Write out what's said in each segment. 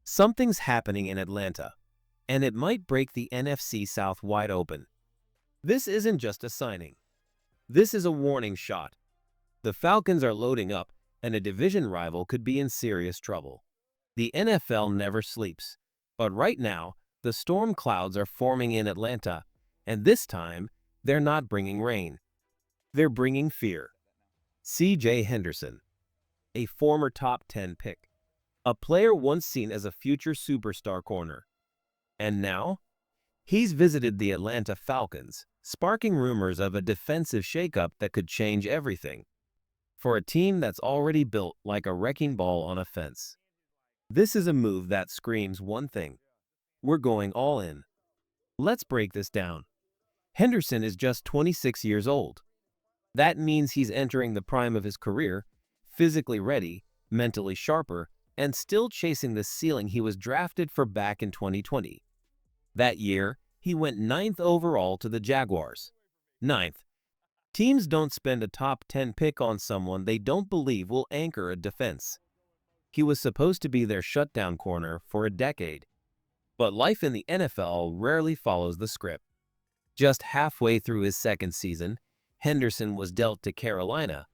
Something's happening in Atlanta, and it might break the NFC South wide open. This isn't just a signing. This is a warning shot. The Falcons are loading up, and a division rival could be in serious trouble. The NFL never sleeps, but right now, the storm clouds are forming in Atlanta, and this time, they're not bringing rain. They're bringing fear. C.J. Henderson, a former top 10 pick, a player once seen as a future superstar corner. And now, he's visited the Atlanta Falcons, sparking rumors of a defensive shakeup that could change everything for a team that's already built like a wrecking ball on a fence. This is a move that screams one thing: we're going all in. Let's break this down. Henderson is just 26 years old. That means he's entering the prime of his career, physically ready, mentally sharper, and still chasing the ceiling he was drafted for back in 2020. That year, he went 9th overall to the Jaguars. 9th. Teams don't spend a top 10 pick on someone they don't believe will anchor a defense. He was supposed to be their shutdown corner for a decade. But life in the NFL rarely follows the script. Just halfway through his second season, Henderson was dealt to Carolina,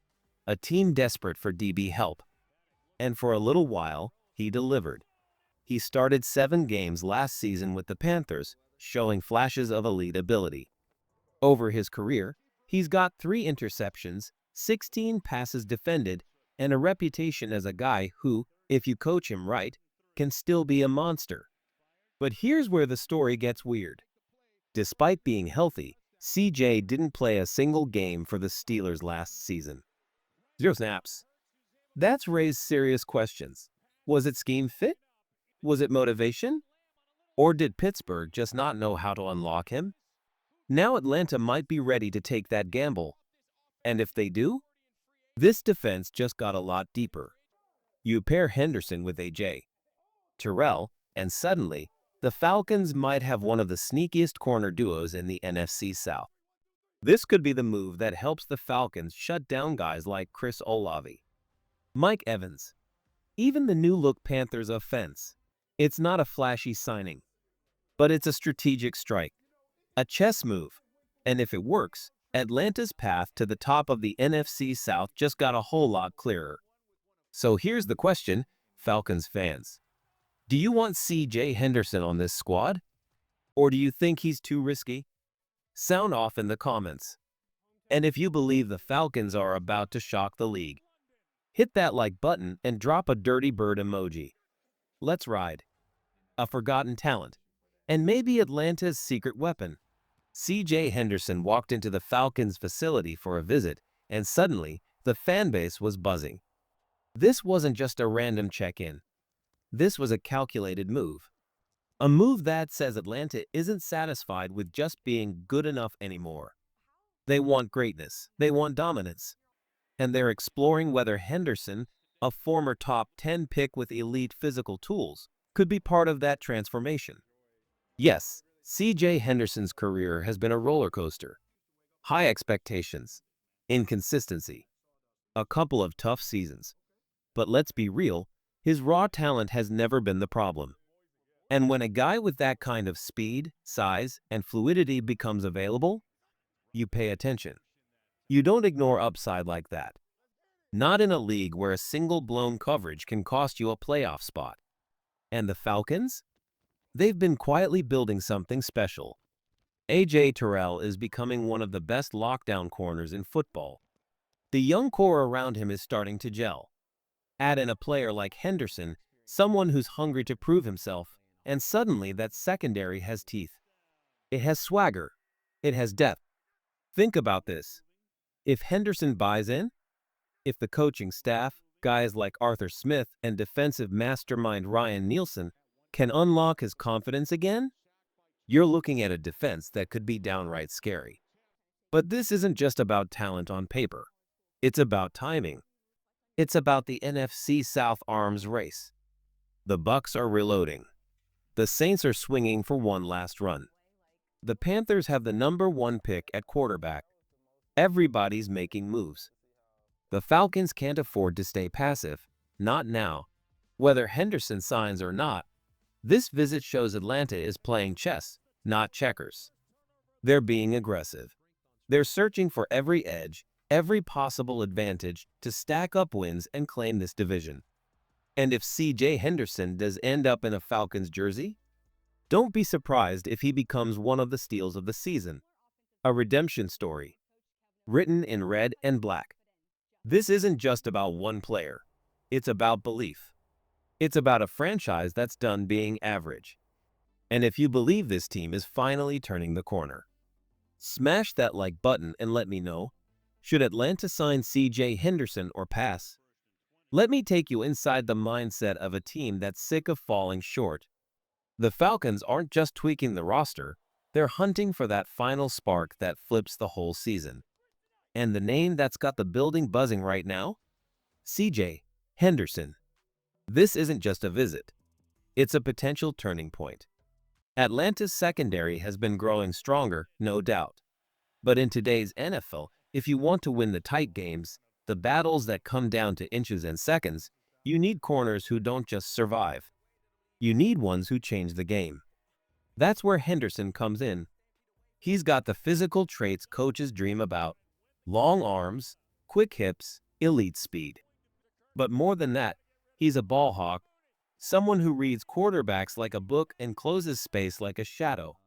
a team desperate for DB help. And for a little while, he delivered. He started 7 games last season with the Panthers, showing flashes of elite ability. Over his career, he's got 3 interceptions, 16 passes defended, and a reputation as a guy who, if you coach him right, can still be a monster. But here's where the story gets weird. Despite being healthy, CJ didn't play a single game for the Steelers last season. 0 snaps. That's raised serious questions. Was it scheme fit? Was it motivation? Or did Pittsburgh just not know how to unlock him? Now Atlanta might be ready to take that gamble. And if they do, this defense just got a lot deeper. You pair Henderson with A.J. Terrell, and suddenly, the Falcons might have one of the sneakiest corner duos in the NFC South. This could be the move that helps the Falcons shut down guys like Chris Olave, Mike Evans, even the new-look Panthers offense. It's not a flashy signing, but it's a strategic strike, a chess move. And if it works, Atlanta's path to the top of the NFC South just got a whole lot clearer. So here's the question, Falcons fans. Do you want C.J. Henderson on this squad? Or do you think he's too risky? Sound off in the comments. And if you believe the Falcons are about to shock the league, hit that like button and drop a dirty bird emoji. Let's ride. A forgotten talent, and maybe Atlanta's secret weapon. C.J. Henderson walked into the Falcons facility for a visit, and suddenly, the fanbase was buzzing. This wasn't just a random check-in. This was a calculated move. A move that says Atlanta isn't satisfied with just being good enough anymore. They want greatness. They want dominance. And they're exploring whether Henderson, a former top 10 pick with elite physical tools, could be part of that transformation. Yes, C.J. Henderson's career has been a roller coaster. High expectations, inconsistency, a couple of tough seasons. But let's be real, his raw talent has never been the problem. And when a guy with that kind of speed, size, and fluidity becomes available, you pay attention. You don't ignore upside like that. Not in a league where a single blown coverage can cost you a playoff spot. And the Falcons? They've been quietly building something special. A.J. Terrell is becoming one of the best lockdown corners in football. The young core around him is starting to gel. Add in a player like Henderson, someone who's hungry to prove himself, and suddenly that secondary has teeth. It has swagger. It has depth. Think about this. If Henderson buys in, if the coaching staff, guys like Arthur Smith and defensive mastermind Ryan Nielsen, can unlock his confidence again, you're looking at a defense that could be downright scary. But this isn't just about talent on paper. It's about timing. It's about the NFC South arms race. The Bucs are reloading. The Saints are swinging for one last run. The Panthers have the #1 pick at quarterback. Everybody's making moves. The Falcons can't afford to stay passive. Not now. Whether Henderson signs or not, This visit shows Atlanta is playing chess, not checkers. They're being aggressive. They're searching for every edge, every possible advantage to stack up wins and claim this division. And if C.J. Henderson does end up in a Falcons jersey, don't be surprised if he becomes one of the steals of the season. A redemption story, written in red and black. This isn't just about one player. It's about belief. It's about a franchise that's done being average. And if you believe this team is finally turning the corner, smash that like button and let me know. Should Atlanta sign C.J. Henderson or pass? Let me take you inside the mindset of a team that's sick of falling short. The Falcons aren't just tweaking the roster, they're hunting for that final spark that flips the whole season. And the name that's got the building buzzing right now? C.J. Henderson. This isn't just a visit. It's a potential turning point. Atlanta's secondary has been growing stronger, no doubt. But in today's NFL, if you want to win the tight games, the battles that come down to inches and seconds, you need corners who don't just survive. You need ones who change the game. That's where Henderson comes in. He's got the physical traits coaches dream about: long arms, quick hips, elite speed. But more than that, he's a ball hawk, someone who reads quarterbacks like a book and closes space like a shadow.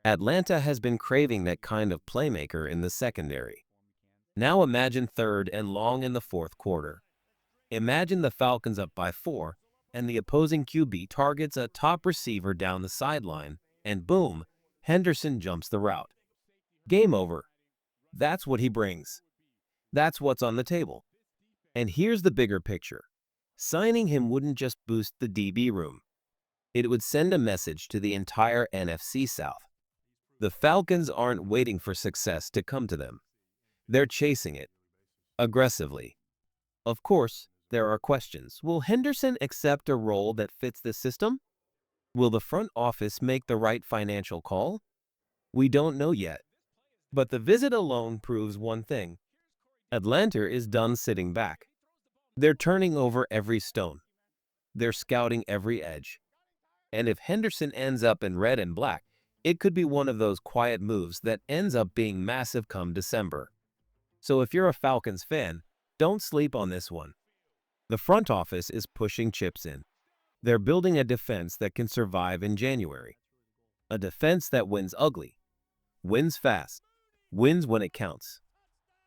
Atlanta has been craving that kind of playmaker in the secondary. Now imagine third and long in the fourth quarter. Imagine the Falcons up by 4, and the opposing QB targets a top receiver down the sideline, and boom, Henderson jumps the route. Game over. That's what he brings. That's what's on the table. And here's the bigger picture. Signing him wouldn't just boost the DB room. It would send a message to the entire NFC South. The Falcons aren't waiting for success to come to them. They're chasing it, aggressively. Of course, there are questions. Will Henderson accept a role that fits the system? Will the front office make the right financial call? We don't know yet. But the visit alone proves one thing. Atlanta is done sitting back. They're turning over every stone. They're scouting every edge. And if Henderson ends up in red and black, it could be one of those quiet moves that ends up being massive come December. So if you're a Falcons fan, don't sleep on this one. The front office is pushing chips in. They're building a defense that can survive in January. A defense that wins ugly, wins fast, wins when it counts.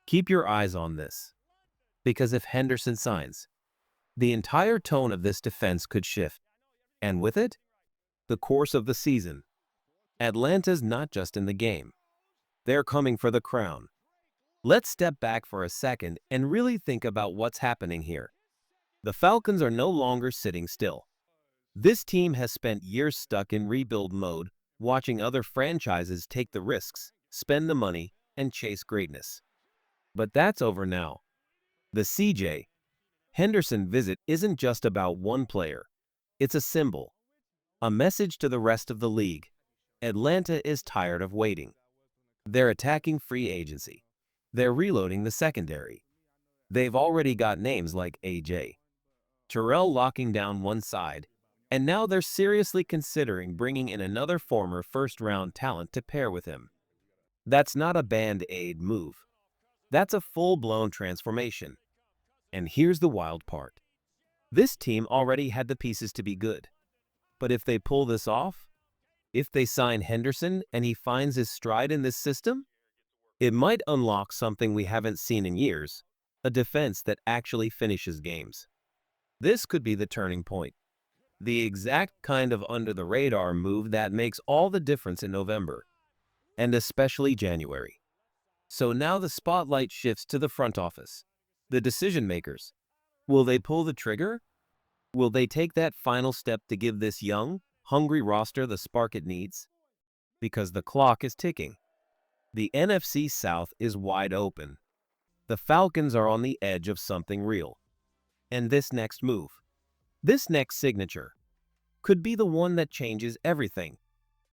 Keep your eyes on this. Because if Henderson signs, the entire tone of this defense could shift. And with it, the course of the season. Atlanta's not just in the game. They're coming for the crown. Let's step back for a second and really think about what's happening here. The Falcons are no longer sitting still. This team has spent years stuck in rebuild mode, watching other franchises take the risks, spend the money, and chase greatness. But that's over now. The C.J. Henderson visit isn't just about one player. It's a symbol, a message to the rest of the league. Atlanta is tired of waiting. They're attacking free agency. They're reloading the secondary. They've already got names like A.J. Terrell locking down one side, and now they're seriously considering bringing in another former first-round talent to pair with him. That's not a band-aid move. That's a full-blown transformation. And here's the wild part. This team already had the pieces to be good. But if they pull this off, if they sign Henderson and he finds his stride in this system, it might unlock something we haven't seen in years, a defense that actually finishes games. This could be the turning point. The exact kind of under-the-radar move that makes all the difference in November, and especially January. So now the spotlight shifts to the front office, the decision makers. Will they pull the trigger? Will they take that final step to give this young, hungry roster the spark it needs? Because the clock is ticking. The NFC South is wide open. The Falcons are on the edge of something real. And this next move, this next signature, could be the one that changes everything.